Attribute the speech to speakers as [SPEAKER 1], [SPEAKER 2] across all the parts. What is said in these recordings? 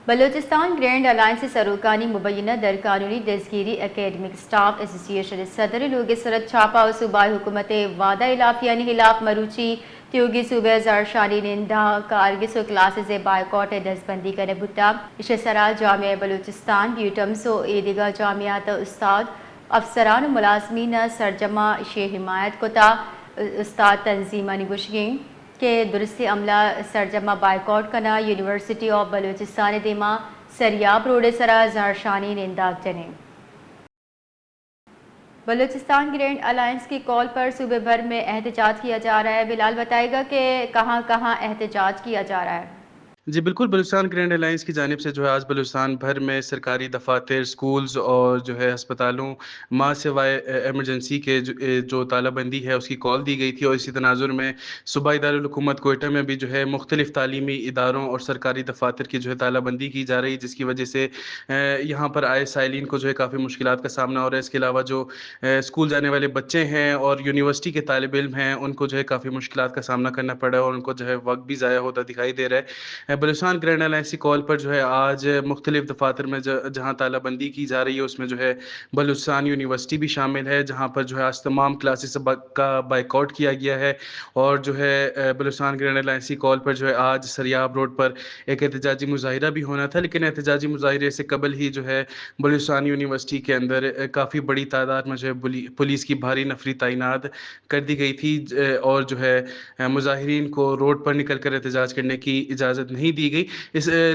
[SPEAKER 1] Balochistan grand alliance سروکانی مبینہ در قانونی دستگیری academic staff ایسوسی ایشن صدر لوگ سرد چھاپا و صوبائی حکومت وعدہ الافیانی خلاف مروچی تیوگی صوبہ زرشانی نندہ کارگس و کلاسز بائیکاٹ دست بندی کرنے بتا اشسرا جامعہ بلوچستان ڈیوٹمس و ایدگا جامعات استاد افسران و ملازمین سرجمہ شے حمایت کتا استاد تنظیمہ نگوشگیں کہ درست عملہ سرجمہ بائیکاٹ کنا یونیورسٹی آف بلوچستان دیما سریاب روڈ سرا زرشانی ننداگ جنے بلوچستان گرینڈ الائنس کی کال پر صوبے بھر میں احتجاج کیا جا رہا ہے۔ بلال بتائے گا کہ کہاں کہاں احتجاج کیا جا رہا ہے۔
[SPEAKER 2] جی بالکل، بلوچستان گرینڈ الائنس کی جانب سے جو ہے آج بلوچستان بھر میں سرکاری دفاتر، سکولز اور جو ہے ہسپتالوں ماں سوائے ایمرجنسی کے جو تالہ بندی ہے اس کی کال دی گئی تھی، اور اسی تناظر میں صوبائی دارالحکومت کوئٹہ میں بھی جو ہے مختلف تعلیمی اداروں اور سرکاری دفاتر کی جو ہے تالہ بندی کی جا رہی ہے، جس کی وجہ سے یہاں پر آئے سائلین کو جو ہے کافی مشکلات کا سامنا ہو رہا ہے۔ اس کے علاوہ جو اسکول جانے والے بچے ہیں اور یونیورسٹی کے طالب علم ہیں ان کو جو ہے کافی مشکلات کا سامنا کرنا پڑا ہے، اور ان کو جو ہے وقت بھی ضائع ہوتا دکھائی دے رہا ہے۔ بلوچستان گرینڈ الائنس کی کال پر جو ہے آج مختلف دفاتر میں جہاں تالہ بندی کی جا رہی ہے اس میں جو ہے بلوچستان یونیورسٹی بھی شامل ہے، جہاں پر جو ہے آج تمام کلاسز کا بائیکاٹ کیا گیا ہے، اور جو ہے بلوچستان گرینڈ الائنس کی کال پر جو ہے آج سریاب روڈ پر ایک احتجاجی مظاہرہ بھی ہونا تھا، لیکن احتجاجی مظاہرے سے قبل ہی جو ہے بلوچستان یونیورسٹی کے اندر کافی بڑی تعداد میں جو ہے پولیس کی بھاری نفری تعینات کر دی گئی تھی، اور جو ہے مظاہرین کو روڈ پر نکل کر احتجاج کرنے کی اجازت نہیں دی گئی۔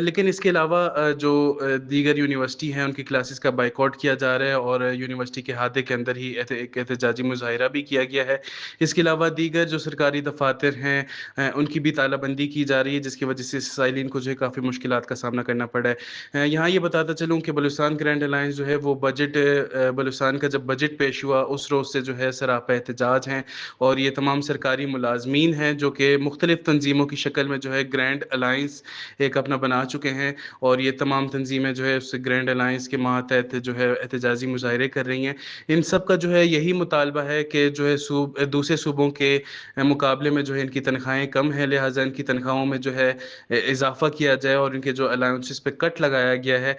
[SPEAKER 2] لیکن اس کے علاوہ جو دیگر یونیورسٹی ہیں ان کی کلاسز کا بائیکاٹ کیا جا رہا ہے، اور یونیورسٹی کے احاطے کے اندر ہی ایک احتجاجی مظاہرہ بھی کیا گیا ہے۔ اس کے علاوہ دیگر جو سرکاری دفاتر ہیں ان کی بھی تالہ بندی کی جا رہی ہے، جس کی وجہ سے سائلین کو جو ہے کافی مشکلات کا سامنا کرنا پڑا ہے۔ یہاں یہ بتاتا چلوں کہ بلوچستان گرینڈ الائنس جو ہے وہ بلوچستان کا جب بجٹ پیش ہوا اس روز سے جو ہے سراپا احتجاج ہیں، اور یہ تمام سرکاری ملازمین ہیں جو کہ مختلف تنظیموں کی شکل میں جو ہے گرینڈ الائنس ایک اپنا بنا چکے ہیں، اور یہ تمام تنظیمیں جو ہے اس گرینڈ الائنس کے ماتحت جو ہے احتجاجی مظاہرے کر رہی ہیں۔ ان سب کا جو ہے یہی مطالبہ ہے کہ جو ہے دوسرے صوبوں کے مقابلے میں جو ہے ان کی تنخواہیں کم ہیں، لہٰذا ان کی تنخواہوں میں جو ہے اضافہ کیا جائے، اور ان کے جو الاؤنسز پہ کٹ لگایا گیا ہے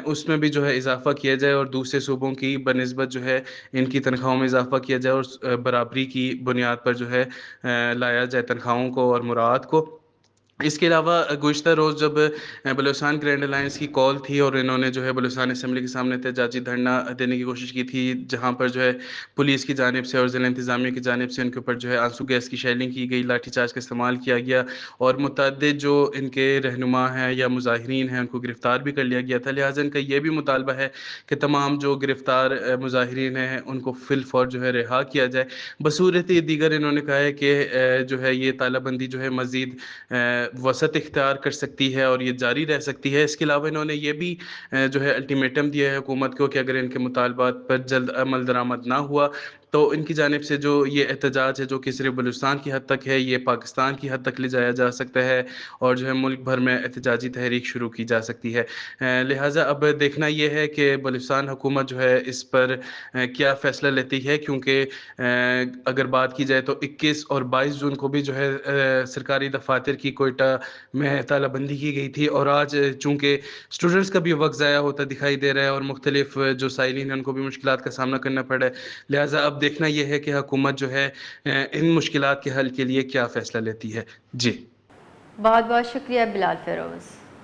[SPEAKER 2] اس میں بھی جو ہے اضافہ کیا جائے، اور دوسرے صوبوں کی بنسبت جو ہے ان کی تنخواہوں میں اضافہ کیا جائے، اور برابری کی بنیاد پر جو ہے لایا جائے تنخواہوں کو اور مراعات کو۔ اس کے علاوہ گزشتہ روز جب بلوچستان گرینڈ الائنس کی کال تھی اور انہوں نے جو ہے بلوچستان اسمبلی کے سامنے احتجاجی دھرنا دینے کی کوشش کی تھی، جہاں پر جو ہے پولیس کی جانب سے اور ضلع انتظامیہ کی جانب سے ان کے اوپر جو ہے آنسو گیس کی شیلنگ کی گئی، لاٹھی چارج کا استعمال کیا گیا، اور متعدد جو ان کے رہنما ہیں یا مظاہرین ہیں ان کو گرفتار بھی کر لیا گیا تھا۔ لہٰذا ان کا یہ بھی مطالبہ ہے کہ تمام جو گرفتار مظاہرین ہیں ان کو فی الفور جو ہے رہا کیا جائے۔ بصورت دیگر انہوں نے کہا ہے کہ جو ہے یہ تالہ بندی جو ہے مزید وسعت اختیار کر سکتی ہے اور یہ جاری رہ سکتی ہے۔ اس کے علاوہ انہوں نے یہ بھی جو ہے الٹیمیٹم دیا ہے حکومت کو کہ اگر ان کے مطالبات پر جلد عمل درآمد نہ ہوا تو ان کی جانب سے جو یہ احتجاج ہے جو کہ صرف بلوچستان کی حد تک ہے، یہ پاکستان کی حد تک لے جایا جا سکتا ہے، اور جو ہے ملک بھر میں احتجاجی تحریک شروع کی جا سکتی ہے۔ لہٰذا اب دیکھنا یہ ہے کہ بلوچستان حکومت جو ہے اس پر کیا فیصلہ لیتی ہے، کیونکہ اگر بات کی جائے تو 21 اور 22 جون کو بھی جو ہے سرکاری دفاتر کی کوئٹہ میں تالہ بندی کی گئی تھی، اور آج چونکہ اسٹوڈنٹس کا بھی وقت ضائع ہوتا دکھائی دے رہا ہے اور مختلف جو سائلین ہیں ان کو بھی مشکلات کا سامنا کرنا پڑا ہے، لہٰذا اب دیکھنا یہ ہے کہ حکومت جو ہے ان مشکلات کے حل کے لیے کیا فیصلہ لیتی ہے۔ جی
[SPEAKER 1] بہت بہت شکریہ بلال فیروز۔